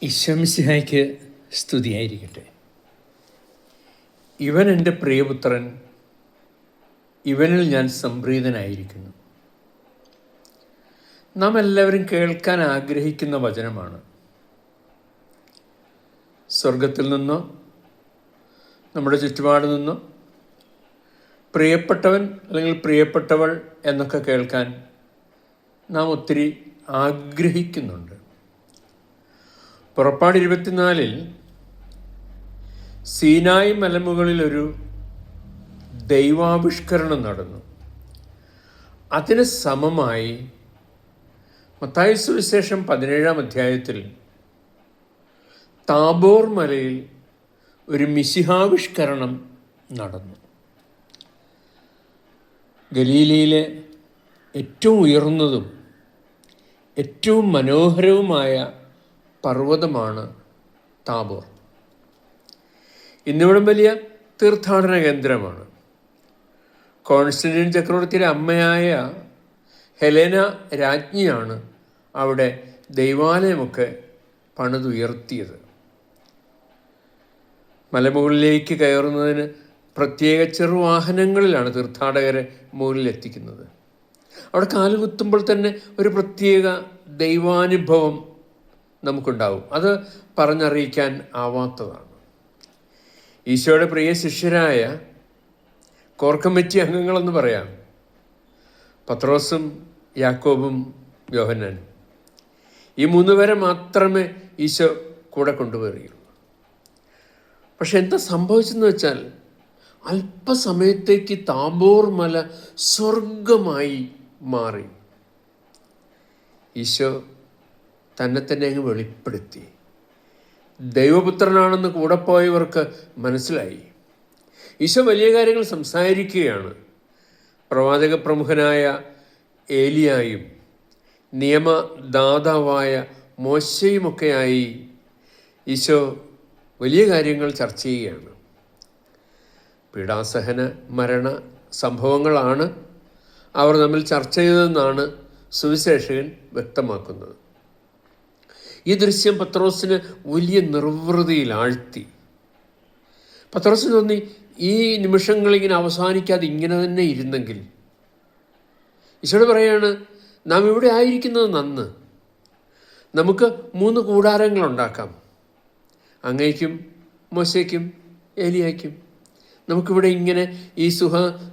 ഈശോമിശിഹായ്ക്ക് സ്തുതിയായിരിക്കട്ടെ. ഇവൻ എൻ്റെ പ്രിയപുത്രൻ, ഇവനിൽ ഞാൻ സംപ്രീതനായിരിക്കുന്നു. നാം എല്ലാവരും കേൾക്കാൻ ആഗ്രഹിക്കുന്ന വചനമാണ്. സ്വർഗത്തിൽ നിന്നോ നമ്മുടെ ചുറ്റുപാട് നിന്നോ പ്രിയപ്പെട്ടവൻ അല്ലെങ്കിൽ പ്രിയപ്പെട്ടവൾ എന്നൊക്കെ കേൾക്കാൻ നാം ഒത്തിരി ആഗ്രഹിക്കുന്നുണ്ട്. പുറപ്പാട് 24 സീനായി മലമുകളിലൊരു ദൈവാവിഷ്കരണം നടന്നു. അതിന് സമമായി മത്തായി സുവിശേഷം 17-ാം അധ്യായത്തിൽ താബോർ മലയിൽ ഒരു മിശിഹാവിഷ്കരണം നടന്നു. ഗലീലയിലെ ഏറ്റവും ഉയർന്നതും ഏറ്റവും മനോഹരവുമായ പർവ്വതമാണ് താബോർ. ഇന്നിവിടം വലിയ തീർത്ഥാടന കേന്ദ്രമാണ്. കോൺസ്റ്റന്റൈൻ ചക്രവർത്തിയുടെ അമ്മയായ ഹെലേന രാജ്ഞിയാണ് അവിടെ ദൈവാലയമൊക്കെ പണിതുയർത്തിയത്. മലമുകളിലേക്ക് കയറുന്നതിന് പ്രത്യേക ചെറുവാഹനങ്ങളിലാണ് തീർത്ഥാടകരെ മുകളിലെത്തിക്കുന്നത്. അവിടെ കാലുകുത്തുമ്പോൾ തന്നെ ഒരു പ്രത്യേക ദൈവാനുഭവം നമുക്കുണ്ടാവും. അത് പറഞ്ഞറിയിക്കാൻ ആവാത്തതാണ്. ഈശോയുടെ പ്രിയ ശിഷ്യരായ കോർ കമ്മിറ്റി അംഗങ്ങളെന്ന് പറയാം, പത്രോസും യാക്കോബും യോഹന്നാനും. ഈ 3 പേരെ മാത്രമേ ഈശോ കൂടെ കൊണ്ടുവരികയുള്ളൂ. പക്ഷെ എന്താ സംഭവിച്ചെന്ന് വെച്ചാൽ, അല്പസമയത്തേക്ക് താബോർ മല സ്വർഗമായി മാറി. ഈശോ തന്നെ തന്നെ അങ്ങ് വെളിപ്പെടുത്തി. ദൈവപുത്രനാണെന്ന് കൂടെ പോയവർക്ക് മനസ്സിലായി. ഈശോ വലിയ കാര്യങ്ങൾ സംസാരിക്കുകയാണ്. പ്രവാചക പ്രമുഖനായ ഏലിയായും നിയമദാതാവായ മോശയുമൊക്കെയായി ഈശോ വലിയ കാര്യങ്ങൾ ചർച്ച ചെയ്യുകയാണ്. പീഡാസഹന മരണ സംഭവങ്ങളാണ് അവർ തമ്മിൽ ചർച്ച ചെയ്തതെന്നാണ് സുവിശേഷകൻ വ്യക്തമാക്കുന്നത്. ഈ ദൃശ്യം പത്രോസിന് വലിയ നിർവൃതിയിൽ ആഴ്ത്തി. പത്രോസിന് തോന്നി, ഈ നിമിഷങ്ങളിങ്ങനെ അവസാനിക്കാതെ ഇങ്ങനെ തന്നെ ഇരുന്നെങ്കിൽ. ഈശോട് പറയാണ്, നാം ഇവിടെ ആയിരിക്കുന്നത് നന്ന്. നമുക്ക് 3 കൂടാരങ്ങളുണ്ടാക്കാം. അങ്ങയ്ക്കും മോശയ്ക്കും ഏലിയായ്ക്കും. നമുക്കിവിടെ ഇങ്ങനെ ഈ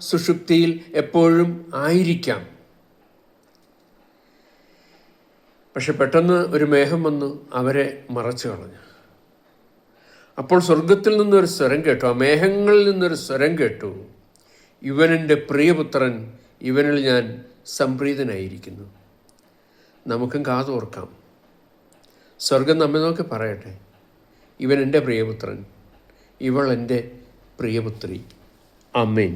സുഷുപ്തിയിൽ എപ്പോഴും ആയിരിക്കാം. പക്ഷെ പെട്ടെന്ന് ഒരു മേഘം വന്നു അവരെ മറച്ചു കളഞ്ഞു. അപ്പോൾ സ്വർഗത്തിൽ നിന്നൊരു സ്വരം കേട്ടു, ആ മേഘങ്ങളിൽ നിന്നൊരു സ്വരം കേട്ടു, ഇവനെൻ്റെ പ്രിയപുത്രൻ, ഇവനിൽ ഞാൻ സംപ്രീതനായിരിക്കുന്നു. നമുക്കും കാതോർക്കാം. സ്വർഗം നമ്മെ നോക്കി പറയട്ടെ, ഇവൻ എൻ്റെ പ്രിയപുത്രൻ, ഇവൾ എൻ്റെ പ്രിയപുത്രി. ആമേൻ.